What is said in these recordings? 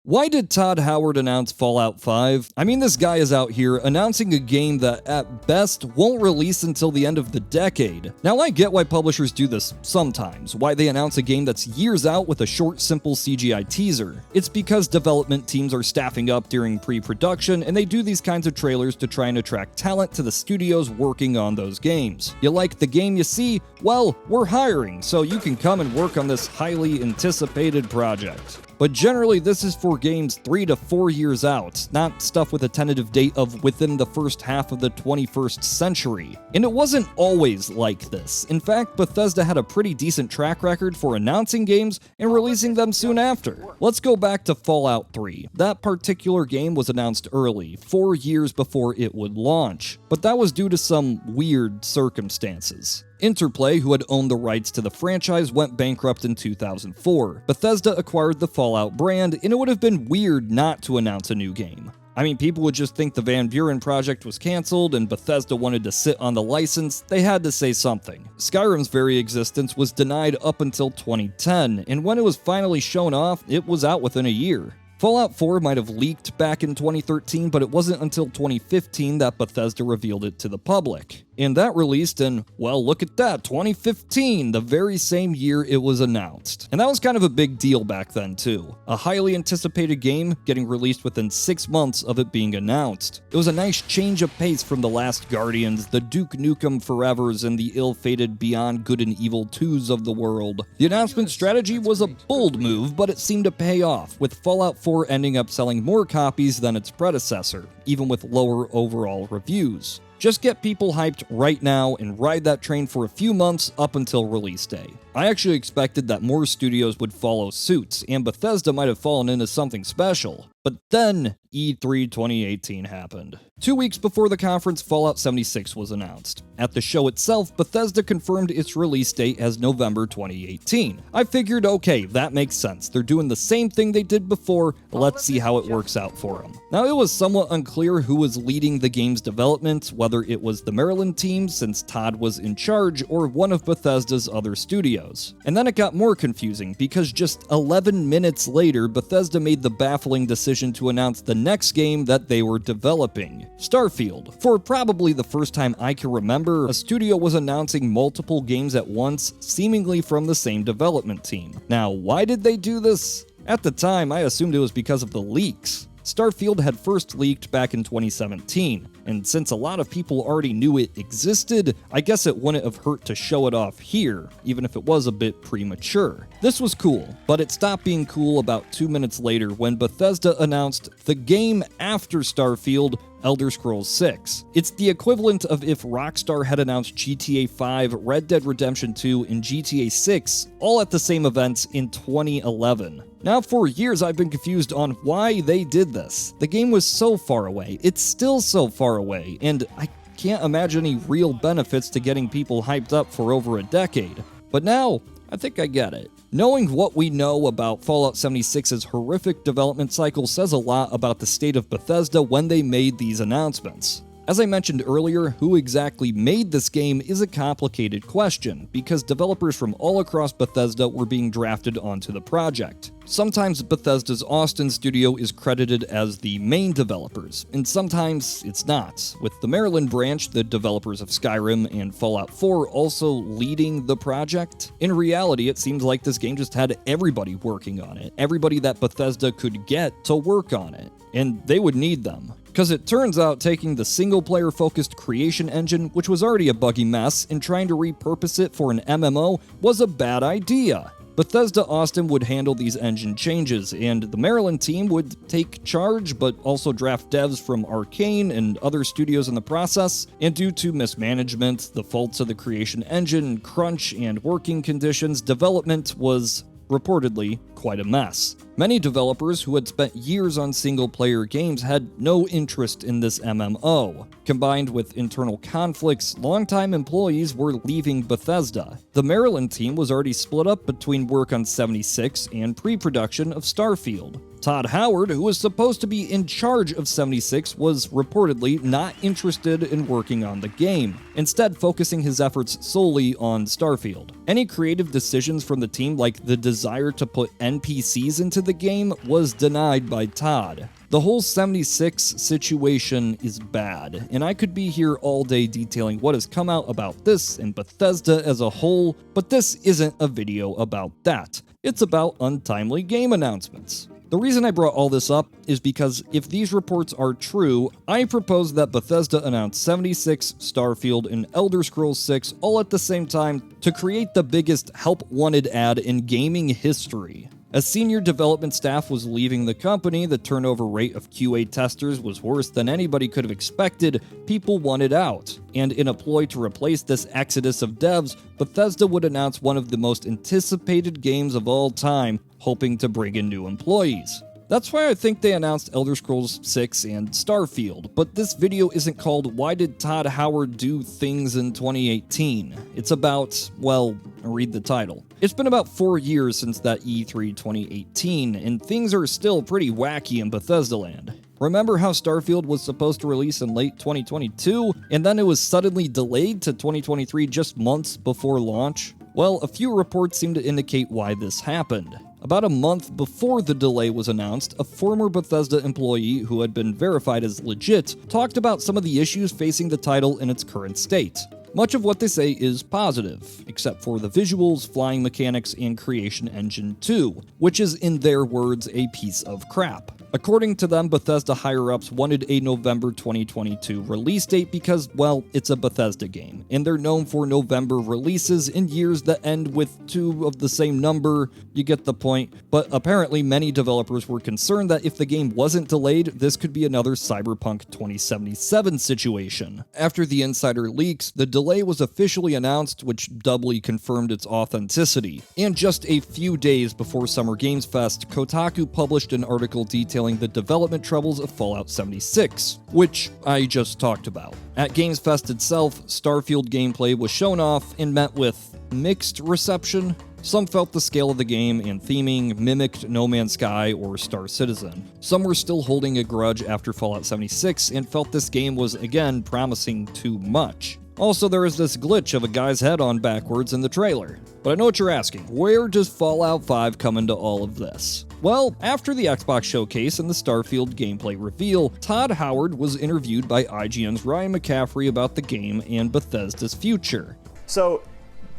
Why did Todd Howard announce Fallout 5? I mean, this guy is out here announcing a game that, at best, won't release until the end of the decade. Now, I get why publishers do this sometimes, why they announce a game that's years out with a short, simple CGI teaser. It's because development teams are staffing up during pre-production, and they do these kinds of trailers to try and attract talent to the studios working on those games. You like the game you see? Well, we're hiring, so you can come and work on this highly anticipated project. But generally, this is for games 3 to 4 years out, not stuff with a tentative date of within the first half of the 21st century. And it wasn't always like this. In fact, Bethesda had a pretty decent track record for announcing games and releasing them soon after. Let's go back to Fallout 3. That particular game was announced early, 4 years before it would launch, but that was due to some weird circumstances. Interplay, who had owned the rights to the franchise, went bankrupt in 2004. Bethesda acquired the Fallout brand, and it would have been weird not to announce a new game. I mean, people would just think the Van Buren project was cancelled and Bethesda wanted to sit on the license. They had to say something. Skyrim's very existence was denied up until 2010, and when it was finally shown off, it was out within a year. Fallout 4 might have leaked back in 2013, but it wasn't until 2015 that Bethesda revealed it to the public. And that released in, well, look at that, 2015, the very same year it was announced. And that was kind of a big deal back then, too. A highly anticipated game getting released within 6 months of it being announced. It was a nice change of pace from The Last Guardians, the Duke Nukem Forevers, and the ill-fated Beyond Good and Evil 2s of the world. The announcement strategy was a bold move, but it seemed to pay off, with Fallout 4 ending up selling more copies than its predecessor, even with lower overall reviews. Just get people hyped right now and ride that train for a few months up until release day. I actually expected that more studios would follow suit, and Bethesda might have fallen into something special. But then, E3 2018 happened. 2 weeks before the conference, Fallout 76 was announced. At the show itself, Bethesda confirmed its release date as November 2018. I figured, okay, that makes sense. They're doing the same thing they did before, let's see how it works out for them. Now, it was somewhat unclear who was leading the game's development, whether it was the Maryland team, since Todd was in charge, or one of Bethesda's other studios. And then it got more confusing, because just 11 minutes later, Bethesda made the baffling decision to announce the next game that they were developing, Starfield. For probably the first time I can remember, a studio was announcing multiple games at once, seemingly from the same development team. Now, why did they do this? At the time, I assumed it was because of the leaks. Starfield had first leaked back in 2017, and since a lot of people already knew it existed, I guess it wouldn't have hurt to show it off here, even if it was a bit premature. This was cool, but it stopped being cool about 2 minutes later when Bethesda announced the game after Starfield, Elder Scrolls 6. It's the equivalent of if Rockstar had announced GTA 5, Red Dead Redemption 2, and GTA 6 all at the same events in 2011. Now, for years I've been confused on why they did this. The game was so far away, it's still so far away, and I can't imagine any real benefits to getting people hyped up for over a decade. But now, I think I get it. Knowing what we know about Fallout 76's horrific development cycle says a lot about the state of Bethesda when they made these announcements. As I mentioned earlier, who exactly made this game is a complicated question, because developers from all across Bethesda were being drafted onto the project. Sometimes Bethesda's Austin studio is credited as the main developers, and sometimes it's not, with the Maryland branch, the developers of Skyrim and Fallout 4, also leading the project. In reality, it seems like this game just had everybody working on it, everybody that Bethesda could get to work on it, and they would need them. Because it turns out taking the single-player focused creation engine, which was already a buggy mess, and trying to repurpose it for an MMO was a bad idea. Bethesda Austin would handle these engine changes, and the Maryland team would take charge, but also draft devs from Arcane and other studios in the process, and due to mismanagement, the faults of the creation engine, crunch, and working conditions, development was reportedly quite a mess. Many developers who had spent years on single-player games had no interest in this MMO. Combined with internal conflicts, longtime employees were leaving Bethesda. The Maryland team was already split up between work on 76 and pre-production of Starfield. Todd Howard, who was supposed to be in charge of 76, was reportedly not interested in working on the game, instead focusing his efforts solely on Starfield. Any creative decisions from the team, like the desire to put NPCs into the game, was denied by Todd. The whole 76 situation is bad, and I could be here all day detailing what has come out about this and Bethesda as a whole, but this isn't a video about that. It's about untimely game announcements. The reason I brought all this up is because if these reports are true, I propose that Bethesda announce 76, Starfield, and Elder Scrolls 6 all at the same time to create the biggest help wanted ad in gaming history. As senior development staff was leaving the company, the turnover rate of QA testers was worse than anybody could have expected. People wanted out. And in a ploy to replace this exodus of devs, Bethesda would announce one of the most anticipated games of all time, hoping to bring in new employees. That's why I think they announced Elder Scrolls 6 and Starfield, but this video isn't called Why Did Todd Howard Do Things in 2018? It's about, well, read the title. It's been about 4 years since that E3 2018, and things are still pretty wacky in Bethesda land. Remember how Starfield was supposed to release in late 2022, and then it was suddenly delayed to 2023 just months before launch? Well, a few reports seem to indicate why this happened. About a month before the delay was announced, a former Bethesda employee who had been verified as legit talked about some of the issues facing the title in its current state. Much of what they say is positive, except for the visuals, flying mechanics, and Creation Engine 2, which is, in their words, a piece of crap. According to them, Bethesda higher-ups wanted a November 2022 release date because, well, it's a Bethesda game, and they're known for November releases in years that end with 2 of the same number. You get the point. But apparently many developers were concerned that if the game wasn't delayed, this could be another Cyberpunk 2077 situation. After the insider leaks, the delay was officially announced, which doubly confirmed its authenticity. And just a few days before Summer Games Fest, Kotaku published an article detailing the development troubles of Fallout 76, which I just talked about. At Games Fest itself, Starfield gameplay was shown off and met with mixed reception. Some felt the scale of the game and theming mimicked No Man's Sky or Star Citizen. Some were still holding a grudge after Fallout 76 and felt this game was, again, promising too much. Also, there is this glitch of a guy's head on backwards in the trailer. But I know what you're asking, where does Fallout 5 come into all of this? Well, after the Xbox showcase and the Starfield gameplay reveal, Todd Howard was interviewed by IGN's Ryan McCaffrey about the game and Bethesda's future. So,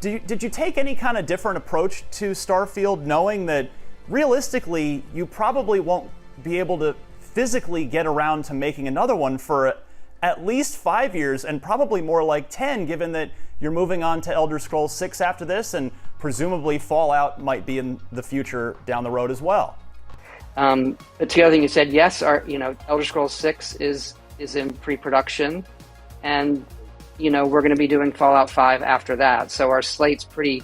did you take any kind of different approach to Starfield, knowing that realistically you probably won't be able to physically get around to making another one for at least 5 years and probably more like 10, given that you're moving on to Elder Scrolls 6 after this, and presumably Fallout might be in the future down the road as well? But to the other thing you said, yes, Elder Scrolls 6 is in pre-production, and we're going to be doing Fallout 5 after that. So our slate's pretty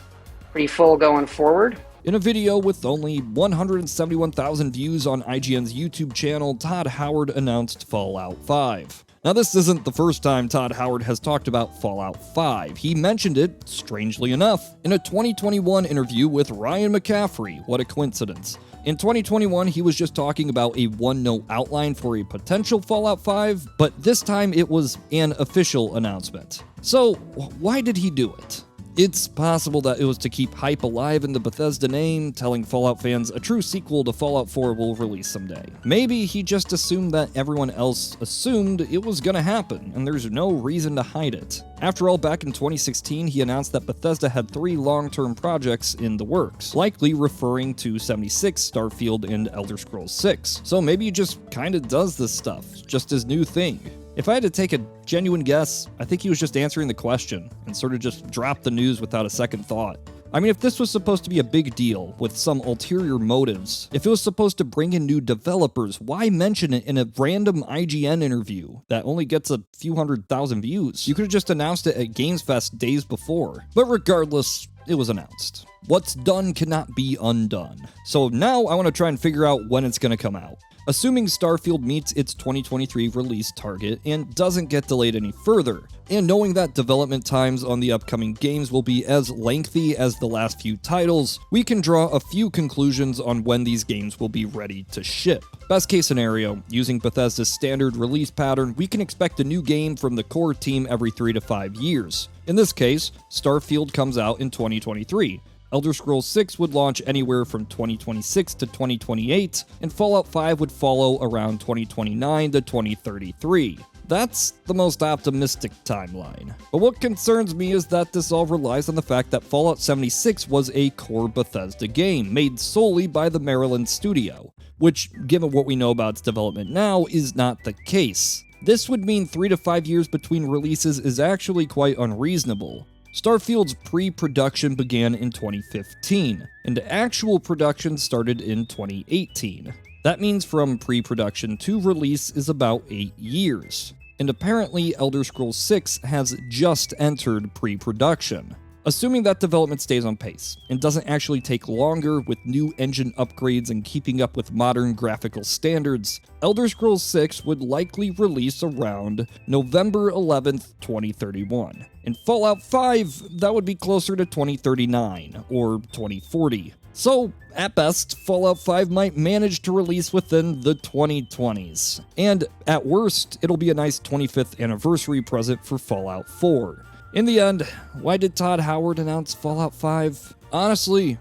full going forward. In a video with only 171,000 views on IGN's YouTube channel, Todd Howard announced Fallout 5. Now, this isn't the first time Todd Howard has talked about Fallout 5. He mentioned it, strangely enough, in a 2021 interview with Ryan McCaffrey. What a coincidence. In 2021, he was just talking about a one-note outline for a potential Fallout 5, but this time it was an official announcement. So, why did he do it? It's possible that it was to keep hype alive in the Bethesda name, telling Fallout fans a true sequel to Fallout 4 will release someday. Maybe he just assumed that everyone else assumed it was gonna happen, and there's no reason to hide it. After all, back in 2016, he announced that Bethesda had 3 long-term projects in the works, likely referring to 76, Starfield, and Elder Scrolls 6. So maybe he just kinda does this stuff, just his new thing. If I had to take a genuine guess, I think he was just answering the question and sort of just dropped the news without a second thought. I mean, if this was supposed to be a big deal with some ulterior motives, if it was supposed to bring in new developers, why mention it in a random IGN interview that only gets a few 100,000 views? You could have just announced it at Games Fest days before. But regardless, it was announced. What's done cannot be undone. So now I want to try and figure out when it's going to come out. Assuming Starfield meets its 2023 release target and doesn't get delayed any further, and knowing that development times on the upcoming games will be as lengthy as the last few titles, we can draw a few conclusions on when these games will be ready to ship. Best case scenario, using Bethesda's standard release pattern, we can expect a new game from the core team every 3 to 5 years. In this case, Starfield comes out in 2023. Elder Scrolls 6 would launch anywhere from 2026 to 2028, and Fallout 5 would follow around 2029 to 2033. That's the most optimistic timeline. But what concerns me is that this all relies on the fact that Fallout 76 was a core Bethesda game, made solely by the Maryland studio, which, given what we know about its development now, is not the case. This would mean 3 to 5 years between releases is actually quite unreasonable. Starfield's pre-production began in 2015, and actual production started in 2018. That means from pre-production to release is about 8 years. And apparently Elder Scrolls 6 has just entered pre-production. Assuming that development stays on pace, and doesn't actually take longer with new engine upgrades and keeping up with modern graphical standards, Elder Scrolls 6 would likely release around November 11th, 2031. And Fallout 5, that would be closer to 2039, or 2040. So, at best, Fallout 5 might manage to release within the 2020s. And at worst, it'll be a nice 25th anniversary present for Fallout 4. In the end, why did Todd Howard announce Fallout 5? Honestly,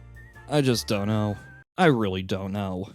I just don't know. I really don't know.